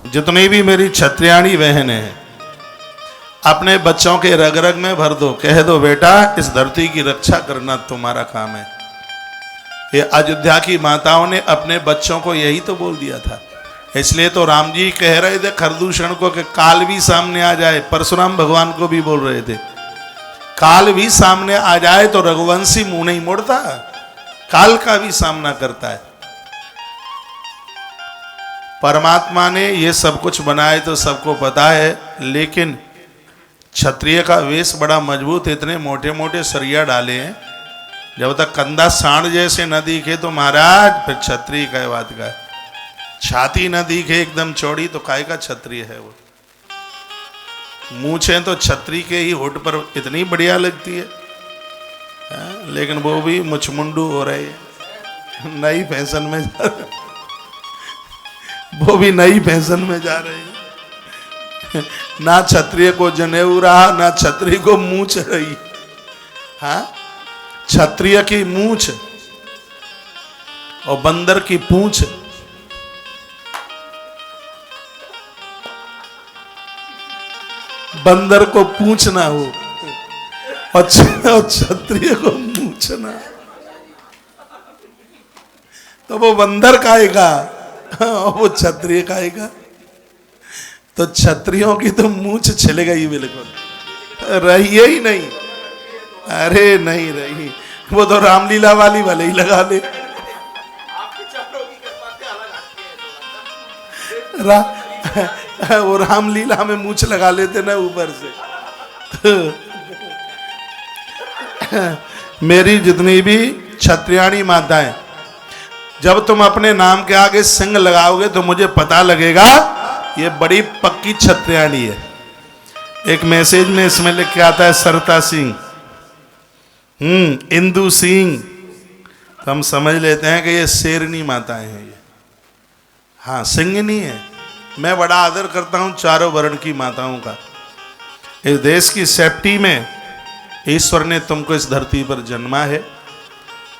जितनी भी मेरी क्षत्रियाणी बहनें हैं, अपने बच्चों के रग रग में भर दो, कह दो बेटा इस धरती की रक्षा करना तुम्हारा काम है। ये अयोध्या की माताओं ने अपने बच्चों को यही तो बोल दिया था। इसलिए तो राम जी कह रहे थे खरदूषण को कि काल भी सामने आ जाए, परशुराम भगवान को भी बोल रहे थे काल भी सामने आ जाए तो रघुवंशी मुंह नहीं मोड़ता, काल का भी सामना करता है। परमात्मा ने ये सब कुछ बनाए तो सबको पता है, लेकिन क्षत्रिय का वेश बड़ा मजबूत, इतने मोटे मोटे सरिया डाले हैं, जब तक कंधा सांड जैसे न दिखे तो महाराज फिर क्षत्रिय का बात का। छाती न दिखे एकदम चौड़ी तो काय का क्षत्रिय है वो। मूछें तो क्षत्रिय के ही होठ पर इतनी बढ़िया लगती है, लेकिन वो भी मुचमुंडू हो रहे हैं, नई फैशन में जा रहे, वो भी नई फैशन में जा रहे हैं। ना क्षत्रिय को जनेऊ रहा, ना क्षत्रिय को मूछ रही। हाँ, क्षत्रिय की मूछ और बंदर की पूंछ। बंदर को पूंछ ना हो और क्षत्रिय को मूछ ना, तो वो बंदर खाएगा और वो क्षत्रिय खाएगा। तो क्षत्रियों की तो मूछ छिल गई, बिल्कुल रही ही नहीं। अरे नहीं रही, वो तो रामलीला वाली भले ही लगा ले। वो रामलीला में मूछ लगा लेते ना ऊपर से। मेरी जितनी भी क्षत्रियाणी माताएं, जब तुम अपने नाम के आगे सिंह लगाओगे तो मुझे पता लगेगा ये बड़ी पक्की क्षत्रियाणी है। एक मैसेज में इसमें लिख के आता है सरता सिंह, इंदु सिंह, तो हम समझ लेते हैं कि ये शेरनी माताएं हैं ये। हाँ, सिंहनी है। मैं बड़ा आदर करता हूं चारों वर्ण की माताओं का। इस देश की सेफ्टी में ईश्वर ने तुमको इस धरती पर जन्मा है।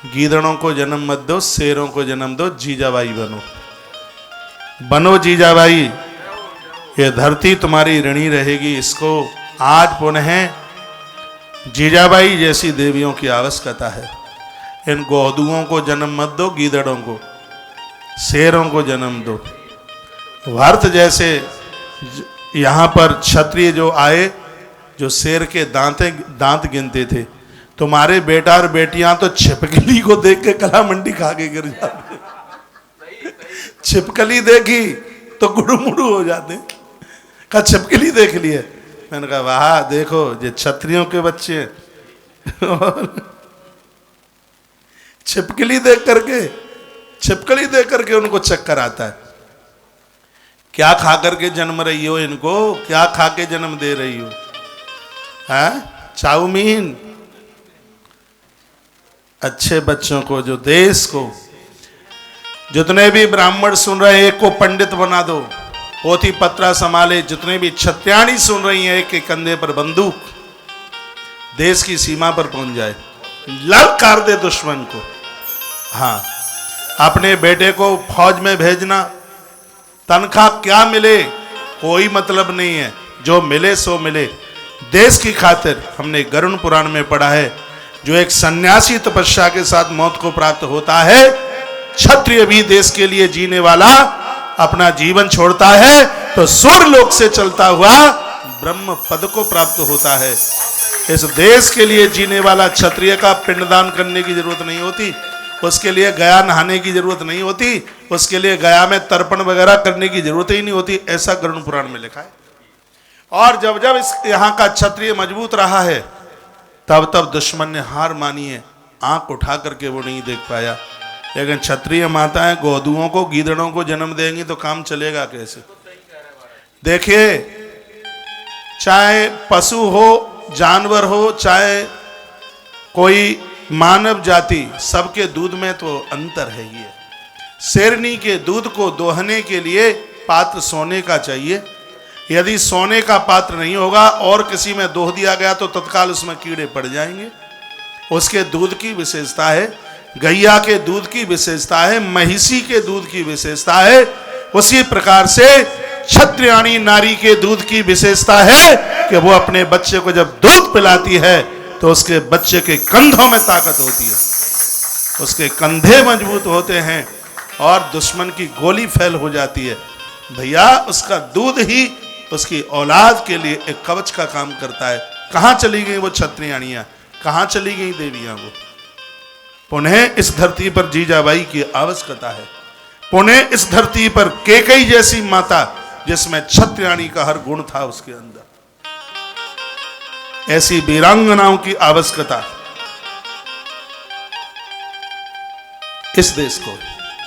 गीदड़ों को जन्म मत दो, शेरों को जन्म दो, जीजाबाई बनो, बनो जीजाबाई। ये धरती तुम्हारी ऋणी रहेगी। इसको आज पुनः जीजाबाई जैसी देवियों की आवश्यकता है। इन गोधुओं को जन्म मत दो, गीदड़ों को, शेरों को जन्म दो। भरत जैसे यहाँ पर क्षत्रिय जो आए, जो शेर के दांत गिनते थे, तुम्हारे बेटा और बेटियां तो छिपकली को देख के कला मंडी खा के गिर जाते। छिपकली देखी तो गुड़ुमुड़ू हो जाते। कहा छिपकली देख लिए, मैंने कहा वाह देखो ये क्षत्रियों के बच्चे हैं। छिपकली देख करके उनको चक्कर आता है। क्या खा करके जन्म रही हो इनको, क्या खा के जन्म दे रही हो? हाँ, चाउमीन। अच्छे बच्चों को, जो देश को, जितने भी ब्राह्मण सुन रहे हैं एक को पंडित बना दो, पोथी पत्रा संभाले। जितने भी क्षत्रियाणी सुन रही हैं एक के कंधे पर बंदूक, देश की सीमा पर पहुंच जाए, ललकार दे दुश्मन को। हाँ, अपने बेटे को फौज में भेजना, तनख्वाह क्या मिले कोई मतलब नहीं है, जो मिले सो मिले। देश की खातिर हमने गरुड़ पुराण में पढ़ा है, जो एक सन्यासी तपस्या के साथ मौत को प्राप्त होता है, क्षत्रिय भी देश के लिए जीने वाला अपना जीवन छोड़ता है तो स्वर्गलोक से चलता हुआ ब्रह्म पद को प्राप्त होता है। इस देश के लिए जीने वाला क्षत्रिय का पिंडदान करने की जरूरत नहीं होती, उसके लिए गया नहाने की जरूरत नहीं होती, उसके लिए गया में तर्पण वगैरह करने की जरूरत ही नहीं होती, ऐसा गरुड़ पुराण में लिखा है। और जब जब इस यहाँ का क्षत्रिय मजबूत रहा है, तब तब दुश्मन ने हार मानी है, आंख उठा करके वो नहीं देख पाया। लेकिन क्षत्रिय माताएं गोधुओं को, गीदड़ों को जन्म देंगी तो काम चलेगा कैसे? देखिए, चाहे पशु हो, जानवर हो, चाहे कोई मानव जाति, सबके दूध में तो अंतर है। ये शेरनी के दूध को दोहने के लिए पात्र सोने का चाहिए। यदि सोने का पात्र नहीं होगा और किसी में दोह दिया गया तो तत्काल उसमें कीड़े पड़ जाएंगे। उसके दूध की विशेषता है, गैया के दूध की विशेषता है, महिषी के दूध की विशेषता है। उसी प्रकार से क्षत्रियाणी नारी के दूध की विशेषता है कि वो अपने बच्चे को जब दूध पिलाती है तो उसके बच्चे के कंधों में ताकत होती है, उसके कंधे मजबूत होते हैं और दुश्मन की गोली फैल हो जाती है। भैया उसका दूध ही उसकी औलाद के लिए एक कवच का काम करता है। कहां चली गई वो क्षत्रियाणियां, कहां चली गई देवियां? वो पुनः इस धरती पर जीजाबाई की आवश्यकता है, पुनः इस धरती पर केकई जैसी माता जिसमें क्षत्रियाणी का हर गुण था उसके अंदर, ऐसी वीरांगनाओं की आवश्यकता इस देश को।